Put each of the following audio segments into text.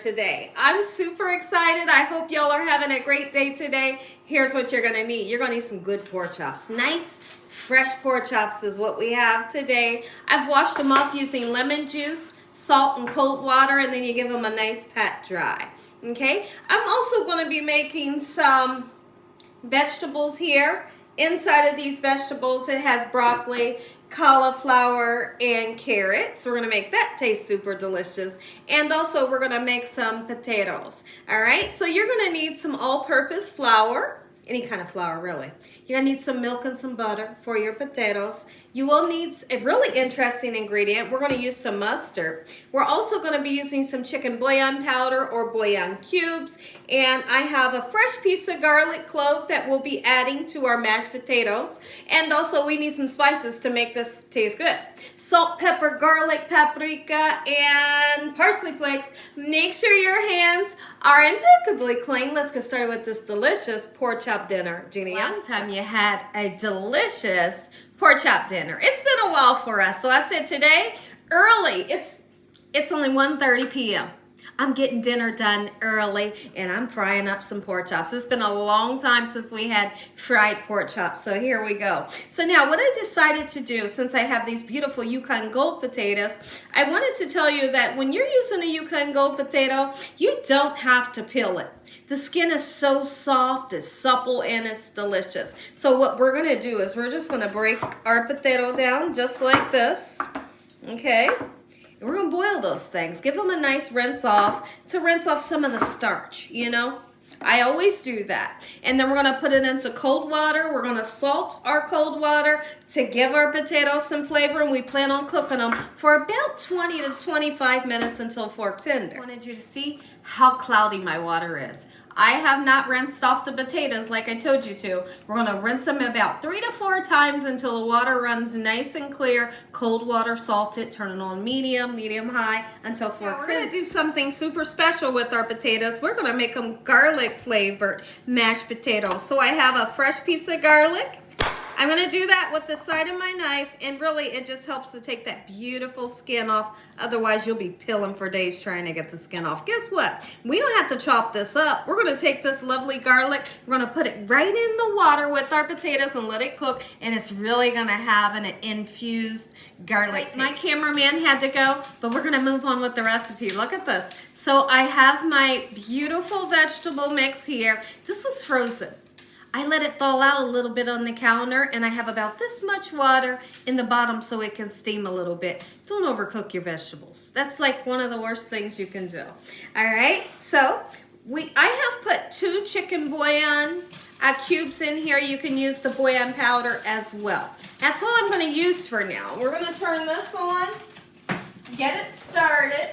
today. I'm super excited. I hope y'all are having a great day today. Here's what you're gonna need. You're gonna need some good pork chops. Nice, fresh pork chops is what we have today. I've washed them off using lemon juice, salt, and cold water, and then you give them a nice pat dry. Okay, I'm also gonna be making some vegetables here. Inside of these vegetables, it has broccoli, cauliflower, and carrots. We're gonna make that taste super delicious. And also we're gonna make some potatoes. All right, so you're gonna need some all-purpose flour, any kind of flour really. You're gonna need some milk and some butter for your potatoes. You will need a really interesting ingredient. We're gonna use some mustard. We're also gonna be using some chicken bouillon powder or bouillon cubes. And I have a fresh piece of garlic clove that we'll be adding to our mashed potatoes. And also we need some spices to make this taste good. Salt, pepper, garlic, paprika, and parsley flakes. Make sure your hands are impeccably clean. Let's get started with this delicious pork chop dinner. Gina, last time you had a delicious pork chop dinner. It's been a while for us, so I said today, early. It's only 1:30 p.m. I'm getting dinner done early, and I'm frying up some pork chops. It's been a long time since we had fried pork chops, so here we go. So now what I decided to do, since I have these beautiful Yukon Gold potatoes, I wanted to tell you that when you're using a Yukon Gold potato, you don't have to peel it. The skin is so soft, it's supple, and it's delicious. So what we're gonna do is we're just gonna break our potato down just like this, okay? And we're gonna boil those things. Give them a nice rinse off to rinse off some of the starch, you know? I always do that. And then we're gonna put it into cold water. We're gonna salt our cold water to give our potatoes some flavor, and we plan on cooking them for about 20 to 25 minutes until fork tender. I wanted you to see how cloudy my water is. I have not rinsed off the potatoes like I told you to. We're gonna rinse them about 3 to 4 times until the water runs nice and clear. Cold water, salt it, turn it on medium, medium-high until fork tender. We're gonna do something super special with our potatoes. We're gonna make them garlic flavored mashed potatoes. So I have a fresh piece of garlic. I'm gonna do that with the side of my knife, and really it just helps to take that beautiful skin off. Otherwise you'll be peeling for days trying to get the skin off. Guess what? We don't have to chop this up. We're gonna take this lovely garlic, we're gonna put it right in the water with our potatoes and let it cook, and it's really gonna have an infused garlic taste. My cameraman had to go, but we're gonna move on with the recipe. Look at this. So I have my beautiful vegetable mix here. This was frozen. I let it thaw out a little bit on the counter, and I have about this much water in the bottom so it can steam a little bit. Don't overcook your vegetables. That's like one of the worst things you can do. All right, so I have put 2 chicken bouillon cubes in here. You can use the bouillon powder as well. That's all I'm gonna use for now. We're gonna turn this on, get it started.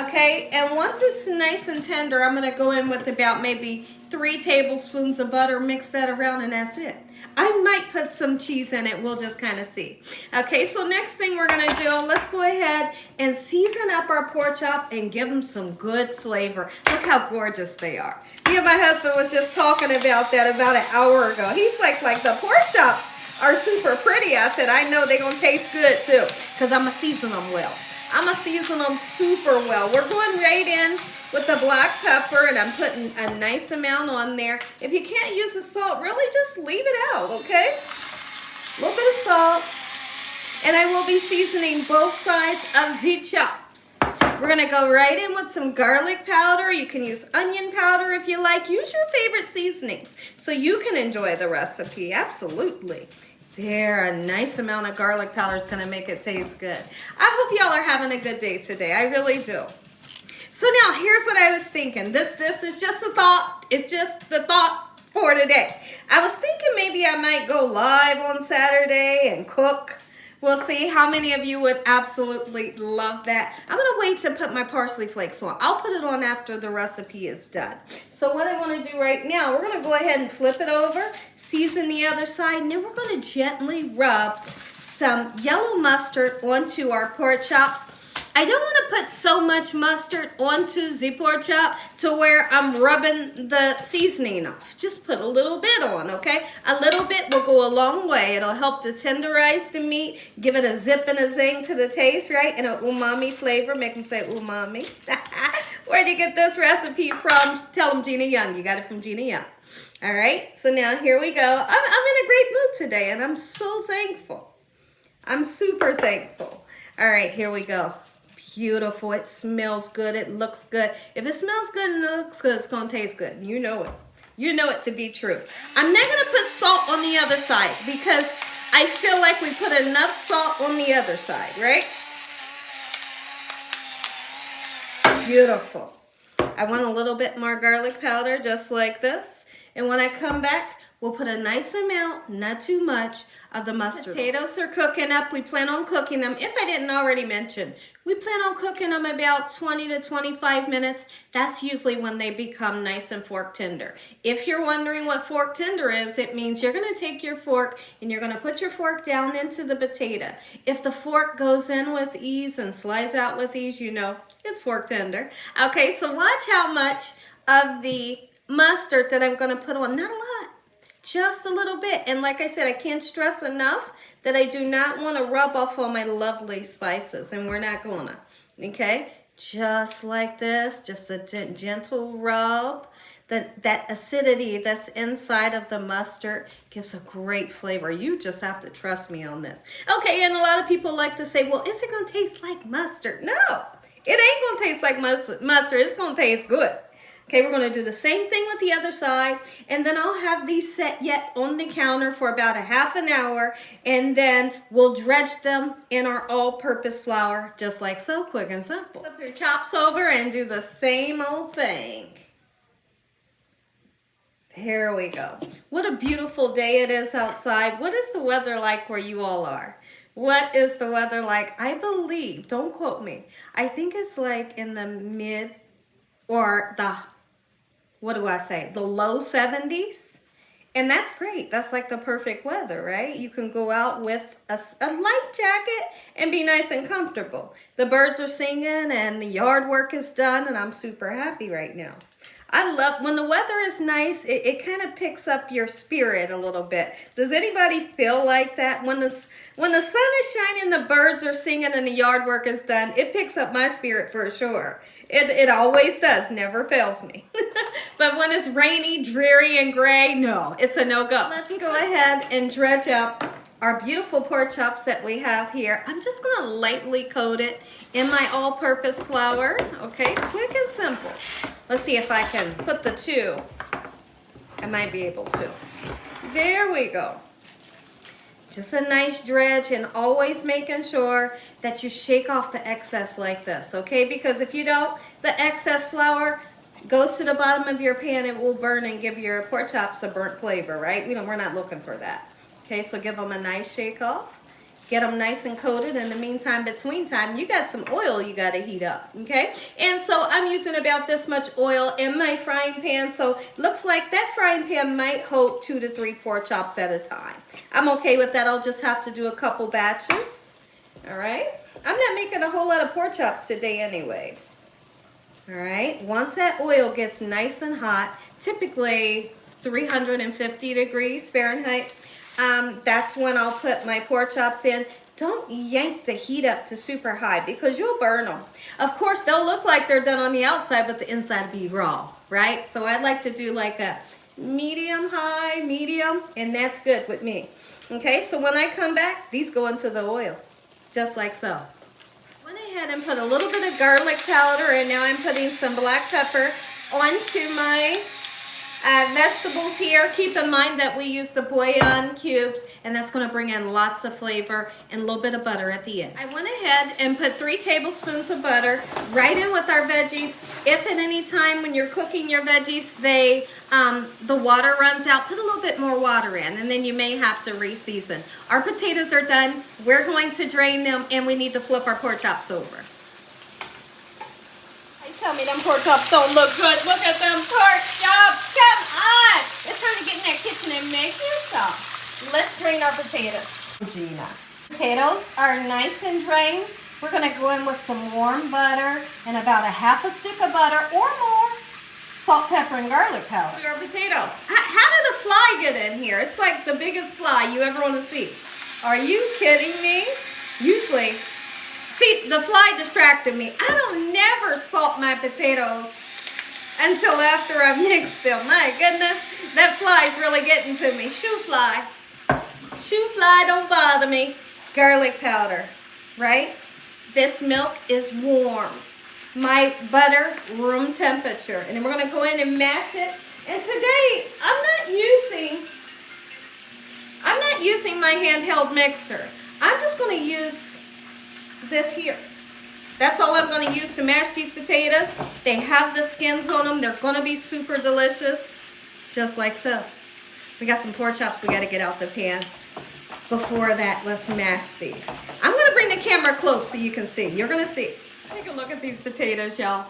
Okay, and once it's nice and tender, I'm gonna go in with about maybe 3 tablespoons of butter, mix that around, and that's it. I might put some cheese in it, we'll just kind of see. Okay, so next thing we're gonna do, let's go ahead and season up our pork chop and give them some good flavor. Look how gorgeous they are. Me and my husband was just talking about that about an hour ago. He's like the pork chops are super pretty. I said, I know they're gonna taste good too, because I'm gonna season them well. I'm gonna season them super well. We're going right in with the black pepper, and I'm putting a nice amount on there. If you can't use the salt, really just leave it out, okay? A little bit of salt. And I will be seasoning both sides of the chops. We're gonna go right in with some garlic powder. You can use onion powder if you like. Use your favorite seasonings so you can enjoy the recipe, absolutely. There, a nice amount of garlic powder is gonna make it taste good. I hope y'all are having a good day today. I really do. So now, here's what I was thinking. This is just a thought. It's just the thought for today. I was thinking maybe I might go live on Saturday and cook. We'll see how many of you would absolutely love that. I'm gonna wait to put my parsley flakes on. I'll put it on after the recipe is done. So what I wanna do right now, we're gonna go ahead and flip it over, season the other side, and then we're gonna gently rub some yellow mustard onto our pork chops. I don't want to put so much mustard onto the pork chop to where I'm rubbing the seasoning off. Just put a little bit on, okay? A little bit will go a long way. It'll help to tenderize the meat, give it a zip and a zing to the taste, right? And an umami flavor. Make them say umami. Where'd you get this recipe from? Tell them Gina Young. You got it from Gina Young. All right, so now here we go. I'm in a great mood today, and I'm so thankful. I'm super thankful. All right, here we go. Beautiful. It smells good. It looks good. If it smells good and it looks good, it's going to taste good. You know it. You know it to be true. I'm not going to put salt on the other side because I feel like we put enough salt on the other side, right? Beautiful. I want a little bit more garlic powder, just like this. And when I come back, we'll put a nice amount, not too much, of the mustard. Potatoes are cooking up. We plan on cooking them. If I didn't already mention, we plan on cooking them about 20 to 25 minutes. That's usually when they become nice and fork tender. If you're wondering what fork tender is, it means you're going to take your fork and you're going to put your fork down into the potato. If the fork goes in with ease and slides out with ease, you know it's fork tender. Okay, so watch how much of the mustard that I'm going to put on. Not a lot. Just a little bit. And like I said, I can't stress enough that I do not want to rub off all my lovely spices. And we're not going to. Okay? Just like this. Just a gentle rub. That acidity that's inside of the mustard gives a great flavor. You just have to trust me on this. Okay, and a lot of people like to say, well, is it going to taste like mustard? No. It ain't going to taste like mustard. It's going to taste good. Okay, we're going to do the same thing with the other side, and then I'll have these set yet on the counter for about a half an hour, and then we'll dredge them in our all-purpose flour, just like so, quick and simple. Flip your chops over and do the same old thing. There we go. What a beautiful day it is outside. What is the weather like where you all are? What is the weather like? I believe, don't quote me, I think it's like in the mid or the the low 70s. And that's great. That's like the perfect weather, right? You can go out with a light jacket and be nice and comfortable. The birds are singing and the yard work is done, and I'm super happy right now. I love when the weather is nice, it kind of picks up your spirit a little bit. Does anybody feel like that? When the sun is shining, the birds are singing, and the yard work is done, it picks up my spirit for sure. It always does, never fails me. But when it's rainy, dreary, and gray, no, it's a no-go. Let's go ahead and dredge up our beautiful pork chops that we have here. I'm just going to lightly coat it in my all-purpose flour. Okay, quick and simple. Let's see if I can put the two. I might be able to. There we go. Just a nice dredge, and always making sure that you shake off the excess like this, okay? Because if you don't, the excess flour goes to the bottom of your pan. It will burn and give your pork chops a burnt flavor, right? We're not looking for that. Okay, so give them a nice shake off. Get them nice and coated. In the meantime, between time, you got some oil you got to heat up, okay? And so I'm using about this much oil in my frying pan, so looks like that frying pan might hold 2 to 3 pork chops at a time. I'm okay with that. I'll just have to do a couple batches, all right? I'm not making a whole lot of pork chops today anyways, all right? Once that oil gets nice and hot, typically 350 degrees Fahrenheit, that's when I'll put my pork chops in. Don't yank the heat up to super high because you'll burn them. Of course, they'll look like they're done on the outside, but the inside will be raw, right? So I'd like to do like a medium high, medium, and that's good with me. Okay, so when I come back, these go into the oil, just like so. Went ahead and put a little bit of garlic powder, and now I'm putting some black pepper onto my vegetables here. Keep in mind that we use the bullion cubes, and that's going to bring in lots of flavor and a little bit of butter at the end. I went ahead and put 3 tablespoons of butter right in with our veggies. If at any time when you're cooking your veggies, the water runs out, put a little bit more water in, and then you may have to re-season. Our potatoes are done. We're going to drain them, and we need to flip our pork chops over. Tell me them pork chops don't look good. Look at them pork chops. Come on. It's time to get in that kitchen and make you some. Let's drain our potatoes. Gina. Potatoes are nice and drained. We're going to go in with some warm butter and about a half a stick of butter or more. Salt, pepper, and garlic powder. Your potatoes. How did a fly get in here? It's like the biggest fly you ever want to see. Are you kidding me? Usually See, the fly distracted me. I don't never salt my potatoes until after I've mixed them. My goodness, that fly's really getting to me. Shoo fly. Shoo fly, don't bother me. Garlic powder, right? This milk is warm. My butter, room temperature. And then we're going to go in and mash it. And today, I'm not using my handheld mixer. I'm just going to use this here. That's all I'm going to use to mash these potatoes. They have the skins on them. They're going to be super delicious, just like so. We got some pork chops we got to get out the pan. Before that, let's mash these. I'm going to bring the camera close so you can see. You're going to see. Take a look at these potatoes, y'all.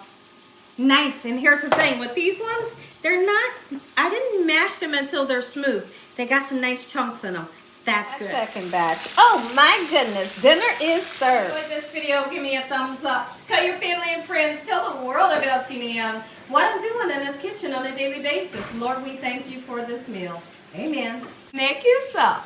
Nice. And here's the thing. With these ones, they're not, I didn't mash them until they're smooth. They got some nice chunks in them. That's good. Second batch. Oh my goodness. Dinner is served. If you like this video, give me a thumbs up. Tell your family and friends. Tell the world about Gina. What I'm doing in this kitchen on a daily basis. Lord, we thank you for this meal. Amen. Make you some.